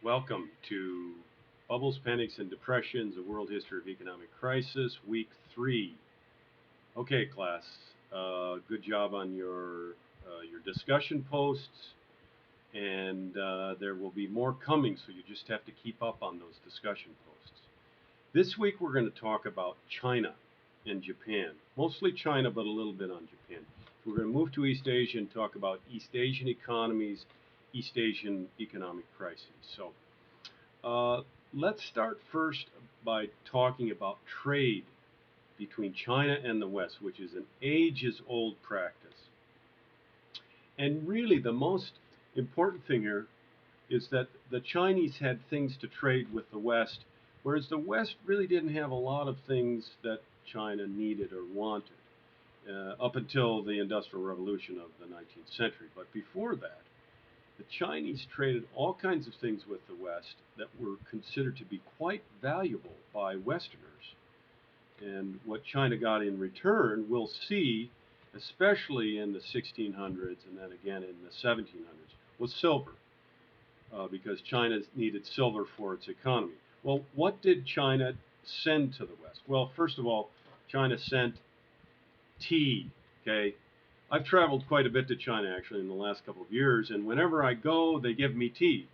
Welcome to Bubbles, Panics, and Depressions, A World History of Economic Crisis, Week 3. Okay, class, good job on your discussion posts, and there will be more coming, so you just have to keep up on those discussion posts. This week we're going to talk about China and Japan, mostly China, but a little bit on Japan. We're going to move to East Asia and talk about East Asian economies, East Asian economic crises. So uh, let's start first by talking about trade between China and the West, which is an ages old practice. And really, the most important thing here is that the Chinese had things to trade with the West, whereas the West really didn't have a lot of things that China needed or wanted up until the Industrial Revolution of the 19th century. But before that, the Chinese traded all kinds of things with the West that were considered to be quite valuable by Westerners. And what China got in return, we'll see, especially in the 1600s and then again in the 1700s, was silver, because China needed silver for its economy. Well, what did China send to the West? Well, first of all, China sent tea. Okay, I've traveled quite a bit to China actually in the last couple of years, and whenever I go, they give me tea.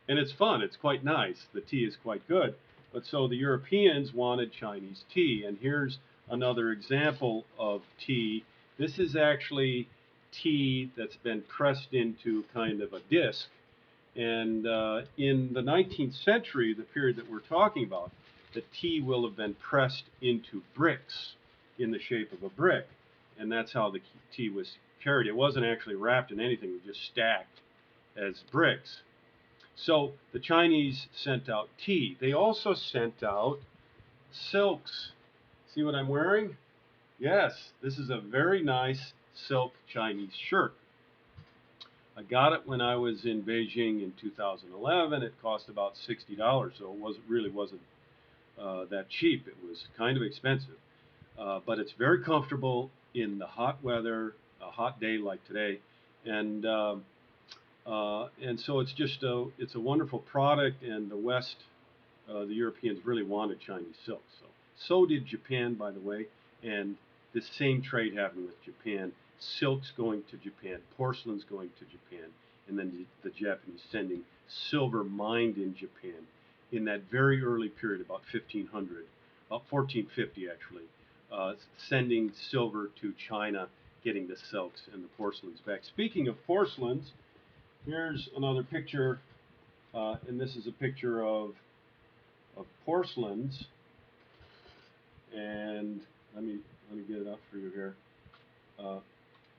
And it's fun, it's quite nice. The tea is quite good. But so the Europeans wanted Chinese tea, and here's another example of tea. This is actually tea that's been pressed into kind of a disc. And in the 19th century, the period that we're talking about, the tea will have been pressed into bricks in the shape of a brick. And that's how the tea was carried. It wasn't actually wrapped in anything, it was just stacked as bricks. So the Chinese sent out tea. They also sent out silks. See what I'm wearing? Yes, this is a very nice silk Chinese shirt. I got it when I was in Beijing in 2011. It cost about $60, so it really wasn't that cheap. It was kind of expensive, but it's very comfortable in the hot weather, a hot day like today, and so it's a wonderful product. And the West, the Europeans really wanted Chinese silk. So did Japan, by the way, and the same trade happened with Japan. Silks going to Japan, porcelains going to Japan, and then the Japanese sending silver mined in Japan in that very early period, about 1500, about 1450 actually, sending silver to China, getting the silks and the porcelains back. Speaking of porcelains, here's another picture, and this is a picture of porcelains. And let me get it up for you here. Uh,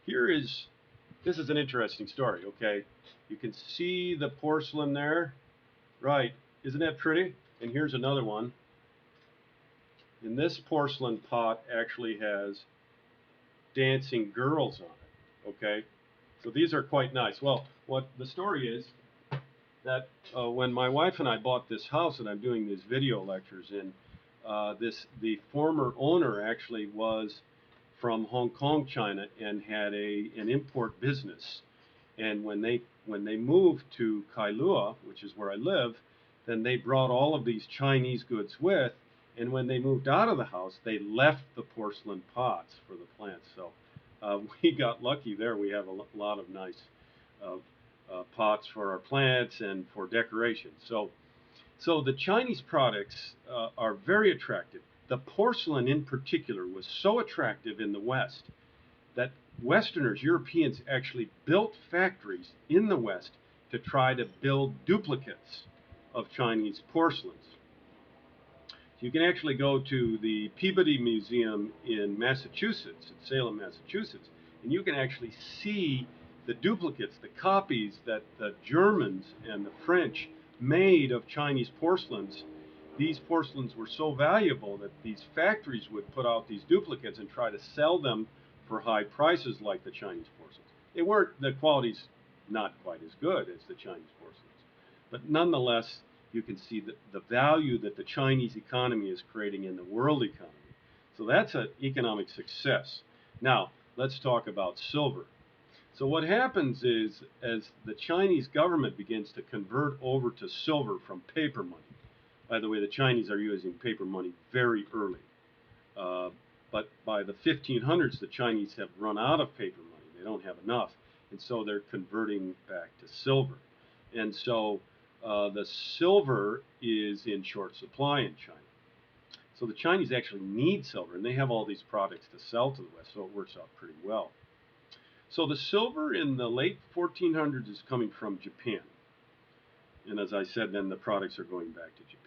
here is this is an interesting story. Okay, you can see the porcelain there, right? Isn't that pretty? And here's another one. And this porcelain pot actually has dancing girls on it. Okay, so these are quite nice. Well, what the story is that when my wife and I bought this house that I'm doing these video lectures in, the former owner actually was from Hong Kong, China, and had an import business. And when they moved to Kailua, which is where I live, then they brought all of these Chinese goods with. And when they moved out of the house, they left the porcelain pots for the plants. So we got lucky there. We have a lot of nice uh, pots for our plants and for decoration. So the Chinese products are very attractive. The porcelain in particular was so attractive in the West that Westerners, Europeans, actually built factories in the West to try to build duplicates of Chinese porcelains. So you can actually go to the Peabody Museum in Massachusetts, in Salem, Massachusetts, and you can actually see the duplicates, the copies that the Germans and the French made of Chinese porcelains. These porcelains were so valuable that these factories would put out these duplicates and try to sell them for high prices like the Chinese porcelains. The quality's not quite as good as the Chinese porcelains, but nonetheless, you can see the value that the Chinese economy is creating in the world economy. So that's an economic success. Now, let's talk about silver. So what happens is, as the Chinese government begins to convert over to silver from paper money. By the way, the Chinese are using paper money very early. Uh, but by the 1500s, the Chinese have run out of paper money. They don't have enough. And so they're converting back to silver. And so the silver is in short supply in China. So the Chinese actually need silver, and they have all these products to sell to the West, so it works out pretty well. So the silver in the late 1400s is coming from Japan. And as I said, then the products are going back to Japan.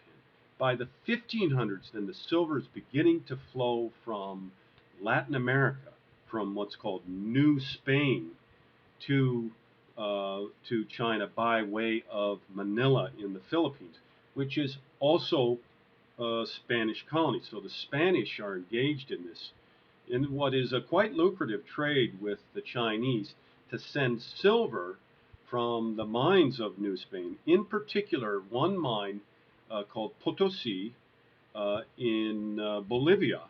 By the 1500s, then the silver is beginning to flow from Latin America, from what's called New Spain, to to China by way of Manila in the Philippines, which is also a Spanish colony. So the Spanish are engaged in this, in what is a quite lucrative trade with the Chinese, to send silver from the mines of New Spain. In particular, one mine called Potosi in Bolivia.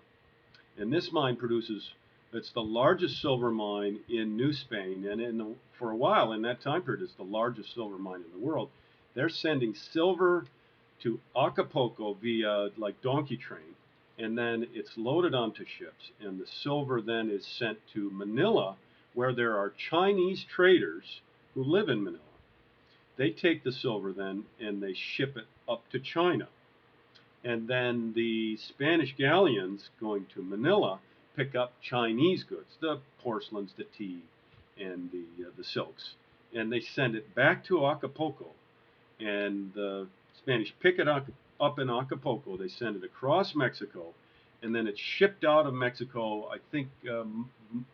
And this mine produces, it's the largest silver mine in New Spain. And for a while in that time period, it's the largest silver mine in the world. They're sending silver to Acapulco via like donkey train, and then it's loaded onto ships, and the silver then is sent to Manila, where there are Chinese traders who live in Manila. They take the silver then and they ship it up to China. And then the Spanish galleons going to Manila pick up Chinese goods, the porcelains, the tea, and the silks, and they send it back to Acapulco. And the Spanish pick it up in Acapulco. They send it across Mexico, and then it's shipped out of Mexico. I think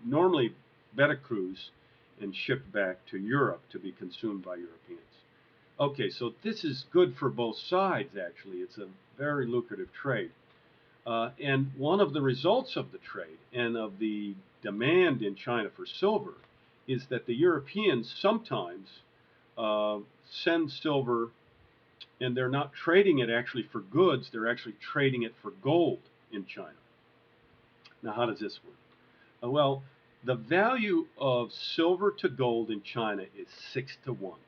normally Veracruz, and shipped back to Europe to be consumed by Europeans. Okay, so this is good for both sides. Actually, it's a very lucrative trade. And one of the results of the trade and of the demand in China for silver is that the Europeans sometimes uh, send silver, and they're not trading it actually for goods, they're actually trading it for gold in China. Now, how does this work? Well, the value of silver to gold in China is 6 to 1.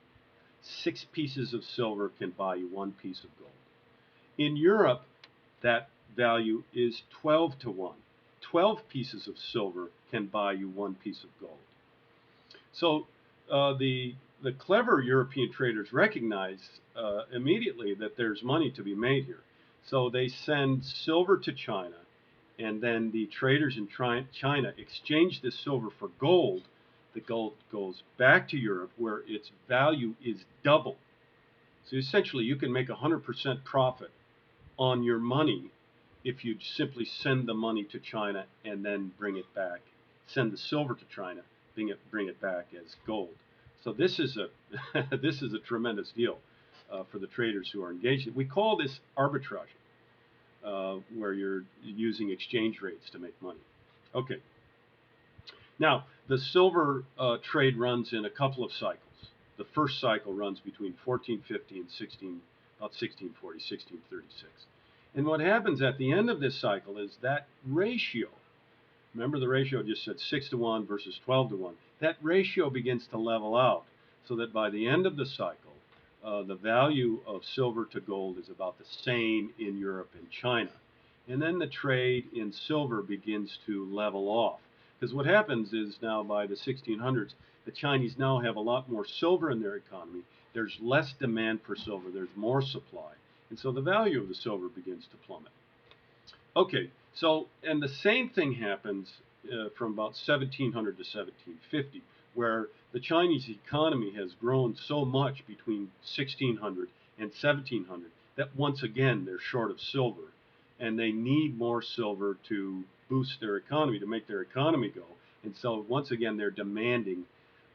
6 pieces of silver can buy you 1 piece of gold. In Europe, that value is 12 to 1. 12 pieces of silver can buy you 1 piece of gold. So the clever European traders recognize immediately that there's money to be made here. So they send silver to China, and then the traders in China exchange this silver for gold. The gold goes back to Europe, where its value is double. So essentially, you can make 100% profit on your money if you simply send the money to China and then bring it back, send the silver to China, bring it back as gold. So this is a this is a tremendous deal for the traders who are engaged. We call this arbitrage, where you're using exchange rates to make money. Okay. Now the silver trade runs in a couple of cycles. The first cycle runs between 1450 and about 1640, 1636. And what happens at the end of this cycle is that ratio, remember the ratio just said 6 to 1 versus 12 to 1, that ratio begins to level out, so that by the end of the cycle, the value of silver to gold is about the same in Europe and China. And then the trade in silver begins to level off. Because what happens is now by the 1600s, the Chinese now have a lot more silver in their economy. There's less demand for silver, there's more supply. And so the value of the silver begins to plummet. Okay, so, and the same thing happens from about 1700 to 1750, where the Chinese economy has grown so much between 1600 and 1700 that once again they're short of silver, and they need more silver to boost their economy, to make their economy go. And so once again they're demanding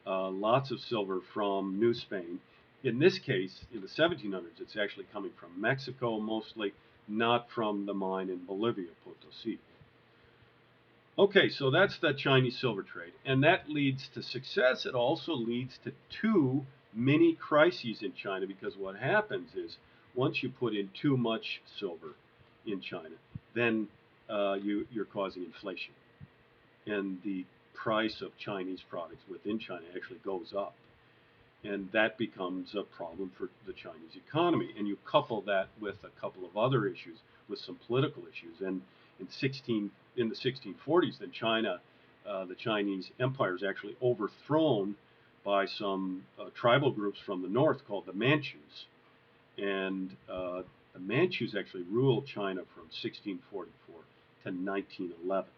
lots of silver from New Spain. In this case, in the 1700s, it's actually coming from Mexico mostly, not from the mine in Bolivia, Potosi. Okay, so that's the Chinese silver trade, and that leads to success. It also leads to two mini crises in China, because what happens is once you put in too much silver in China, then you're causing inflation. And the price of Chinese products within China actually goes up. And that becomes a problem for the Chinese economy. And you couple that with a couple of other issues, with some political issues. And in the 1640s, then the Chinese empire is actually overthrown by some tribal groups from the north called the Manchus. And the Manchus actually ruled China from 1644 to 1911,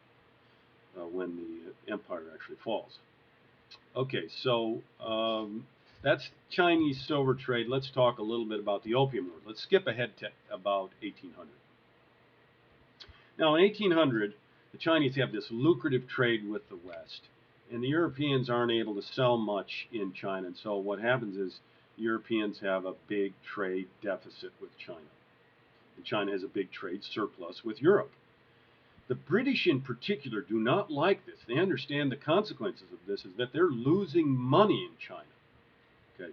when the empire actually falls. Okay, so that's Chinese silver trade. Let's talk a little bit about the Opium War. Let's skip ahead to about 1800. Now, in 1800, the Chinese have this lucrative trade with the West, and the Europeans aren't able to sell much in China. And so what happens is Europeans have a big trade deficit with China, and China has a big trade surplus with Europe. The British in particular do not like this. They understand the consequences of this is that they're losing money in China. Okay,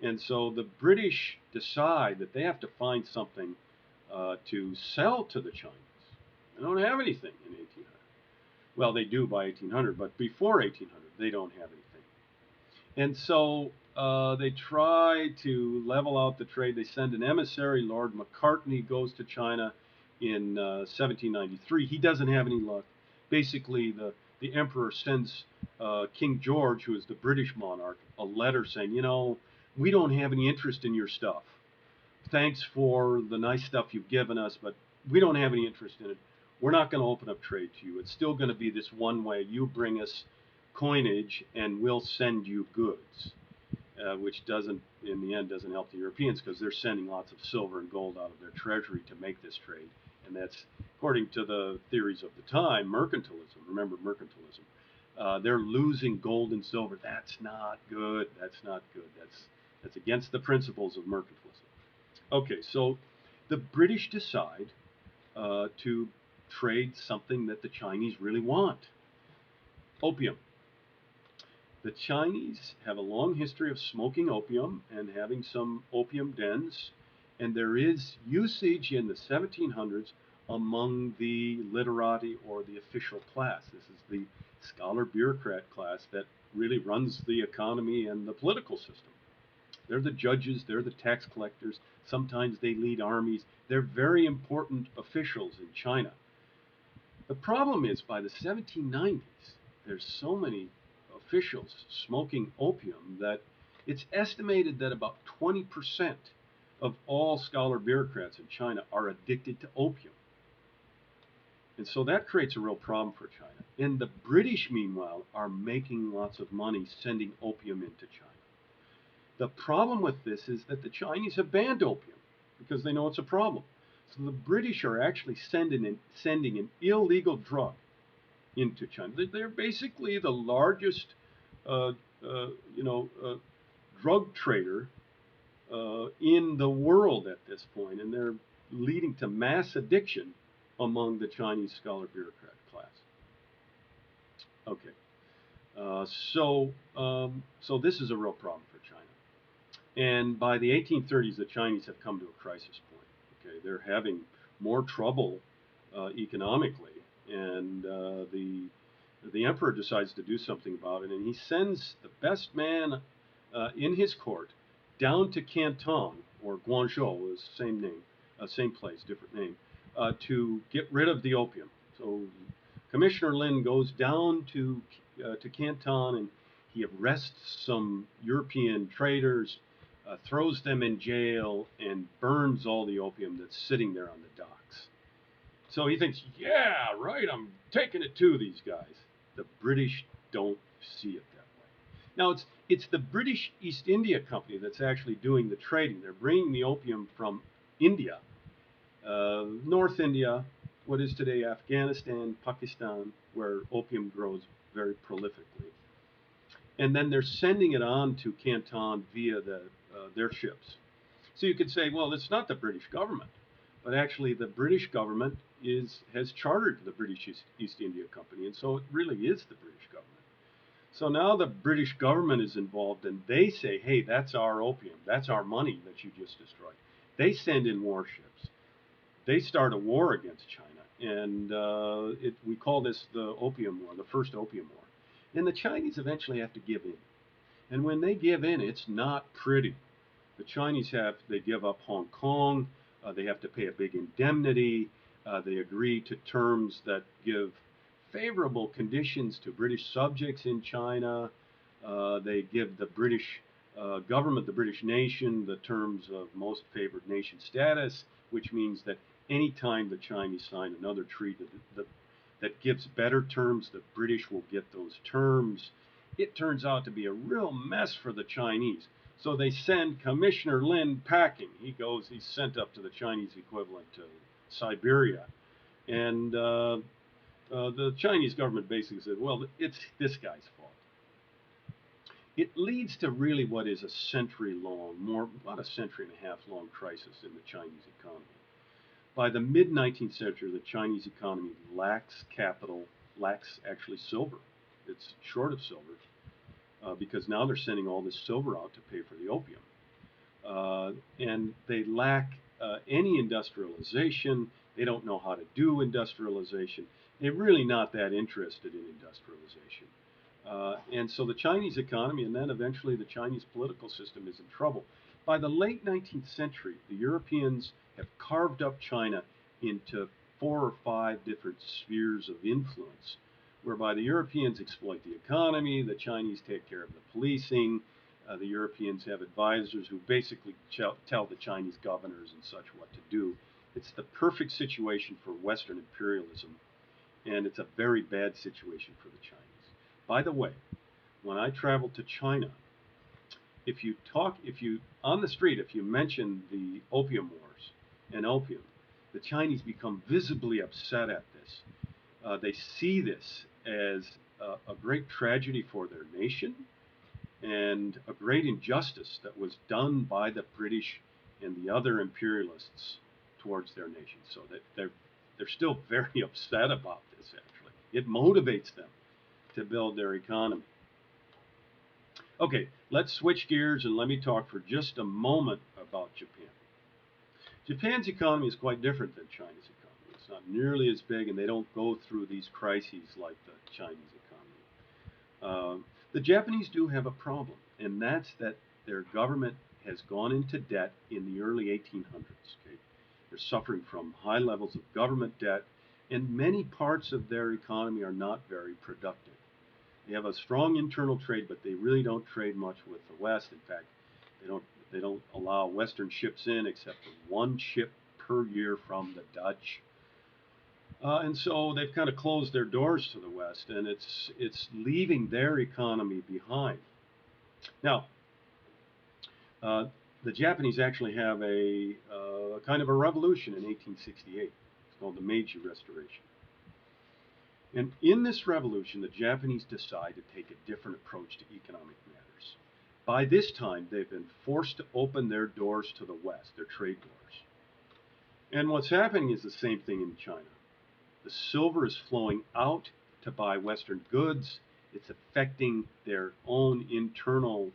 and so the British decide that they have to find something to sell to the Chinese. They don't have anything in 1800. Well, they do by 1800, but before 1800, they don't have anything. And so they try to level out the trade. They send an emissary. Lord Macartney goes to China in 1793. He doesn't have any luck. Basically, the emperor sends King George, who is the British monarch, a letter saying, we don't have any interest in your stuff. Thanks for the nice stuff you've given us, but we don't have any interest in it. We're not going to open up trade to you. It's still going to be this one way. You bring us coinage and we'll send you goods, which in the end, doesn't help the Europeans because they're sending lots of silver and gold out of their treasury to make this trade. And that's, according to the theories of the time, mercantilism. Remember mercantilism. They're losing gold and silver. That's not good. That's not good. That's against the principles of mercantilism. Okay, so the British decide to trade something that the Chinese really want: opium. The Chinese have a long history of smoking opium and having some opium dens, and there is usage in the 1700s among the literati, or the official class. This is the scholar bureaucrat class that really runs the economy and the political system. They're the judges, they're the tax collectors, sometimes they lead armies. They're very important officials in China. The problem is, by the 1790s, there's so many officials smoking opium that it's estimated that about 20% of all scholar bureaucrats in China are addicted to opium. And so that creates a real problem for China. And the British, meanwhile, are making lots of money sending opium into China. The problem with this is that the Chinese have banned opium because they know it's a problem. So the British are actually sending an illegal drug into China. They're basically the largest, uh, drug trader in the world at this point, and they're leading to mass addiction among the Chinese scholar bureaucrat class. Okay, so this is a real problem for China. And by the 1830s, the Chinese have come to a crisis point. Okay, they're having more trouble economically, and the emperor decides to do something about it, and he sends the best man in his court down to Canton, or Guangzhou, is same name, same place, different name, to get rid of the opium. So Commissioner Lin goes down to Canton, and he arrests some European traders, throws them in jail, and burns all the opium that's sitting there on the docks. So he thinks, yeah, right, I'm taking it to these guys. The British don't see it that way. Now, it's the British East India Company that's actually doing the trading. They're bringing the opium from India, North India, what is today Afghanistan, Pakistan, where opium grows very prolifically. And then they're sending it on to Canton via their ships. So you could say, well, it's not the British government, but actually the British government has chartered the British East India Company, and so it really is the British government. So now the British government is involved, and they say, hey, that's our opium, that's our money that you just destroyed. They send in warships. They start a war against China, and we call this the Opium War, the first Opium War. And the Chinese eventually have to give in. And when they give in, it's not pretty. The Chinese they give up Hong Kong. They have to pay a big indemnity. They agree to terms that give favorable conditions to British subjects in China. They give the British government, the British nation, the terms of most favored nation status, which means that any time the Chinese sign another treaty that gives better terms, the British will get those terms. It turns out to be a real mess for the Chinese. So they send Commissioner Lin packing. He's sent up to the Chinese equivalent to Siberia. And the Chinese government basically said, well, it's this guy's fault. It leads to really what is a century long, about a century and a half long crisis in the Chinese economy. By the mid 19th century, the Chinese economy lacks capital, lacks actually silver. It's short of silver because now they're sending all this silver out to pay for the opium. And they lack any industrialization. They don't know how to do industrialization. They're really not that interested in industrialization. And so the Chinese economy and then eventually the Chinese political system is in trouble. By the late 19th century, the Europeans have carved up China into 4 or 5 different spheres of influence, whereby the Europeans exploit the economy, the Chinese take care of the policing, the Europeans have advisors who basically tell the Chinese governors and such what to do. It's the perfect situation for Western imperialism, and it's a very bad situation for the Chinese. By the way, when I traveled to China, if you on the street, if you mention the Opium Wars and opium, the Chinese become visibly upset at this. They see this as a great tragedy for their nation and a great injustice that was done by the British and the other imperialists towards their nation. So that they're still very upset about this. Actually, it motivates them to build their economy. Okay, let's switch gears and let me talk for just a moment about Japan. Japan's economy is quite different than China's economy. It's not nearly as big, and they don't go through these crises like the Chinese economy. The Japanese do have a problem, and that's that their government has gone into debt in the early 1800s. Okay? They're suffering from high levels of government debt, and many parts of their economy are not very productive. They have a strong internal trade, but they really don't trade much with the West. In fact, they don't allow Western ships in except for one ship per year from the Dutch. And so they've kind of closed their doors to the West, and it's leaving their economy behind. Now, uh, the Japanese actually have a kind of a revolution in 1868. It's called the Meiji Restoration. And in this revolution, the Japanese decide to take a different approach to economic matters. By this time, they've been forced to open their doors to the West, their trade doors. And what's happening is the same thing in China. The silver is flowing out to buy Western goods. It's affecting their own internal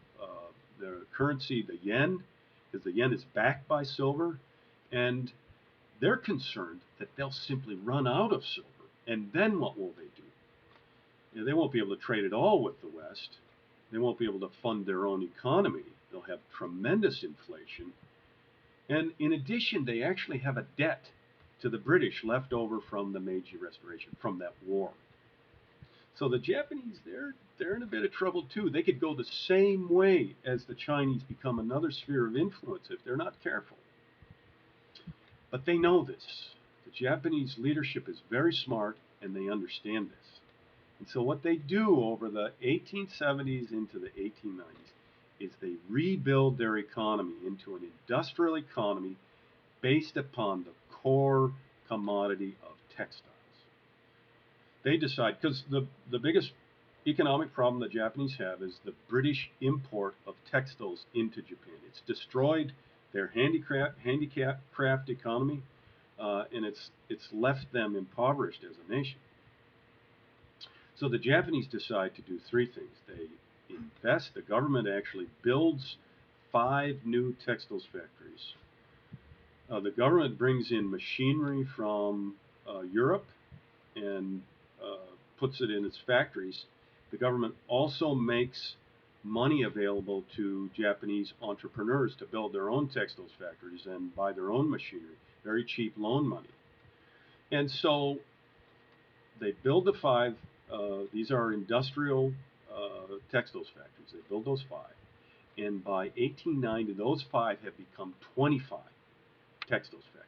their currency, the yen, because the yen is backed by silver. And they're concerned that they'll simply run out of silver. And then what will they do? They won't be able to trade at all with the West. They won't be able to fund their own economy. They'll have tremendous inflation. And in addition, they actually have a debt to the British left over from the Meiji Restoration, from that war. So the Japanese, they're in a bit of trouble too. They could go the same way as the Chinese, become another sphere of influence if they're not careful. But they know this. The Japanese leadership is very smart, and they understand this. And so what they do over the 1870s into the 1890s is they rebuild their economy into an industrial economy based upon the core commodity of textiles. They decide, because the biggest economic problem the Japanese have is the British import of textiles into Japan. It's destroyed their handicraft economy, and it's left them impoverished as a nation. So the Japanese decide to do 3 things. They invest. The government actually builds 5 new textiles factories. The government brings in machinery from Europe and puts it in its factories. The government also makes money available to Japanese entrepreneurs to build their own textiles factories and buy their own machinery, very cheap loan money. And so they build the five. These are industrial textiles factories. They build those five, and by 1890, those five have become 25 textiles factories.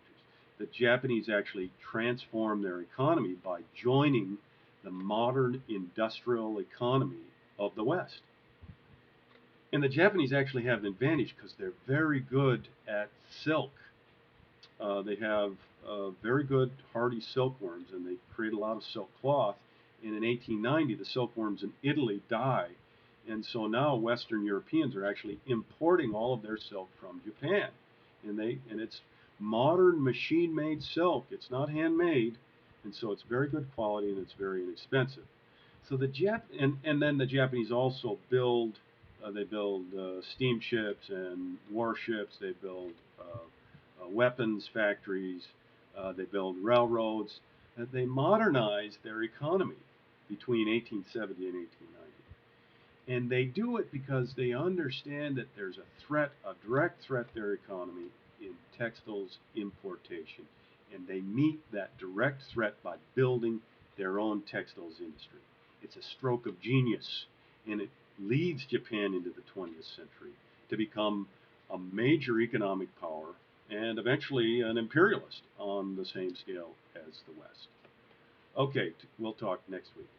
The Japanese actually transformed their economy by joining the modern industrial economy of the West. And the Japanese actually have an advantage because they're very good at silk. They have very good hardy silkworms, and they create a lot of silk cloth. And in 1890, the silkworms in Italy die, and so now Western Europeans are actually importing all of their silk from Japan, and it's modern machine-made silk. It's not handmade, and so it's very good quality and it's very inexpensive. So and then the Japanese also build they build steamships and warships. They build weapons factories. They build railroads. They modernize their economy between 1870 and 1890. And they do it because they understand that there's a direct threat to their economy in textiles importation. And they meet that direct threat by building their own textiles industry. It's a stroke of genius, and it leads Japan into the 20th century to become a major economic power and eventually an imperialist on the same scale as the West. Okay, we'll talk next week.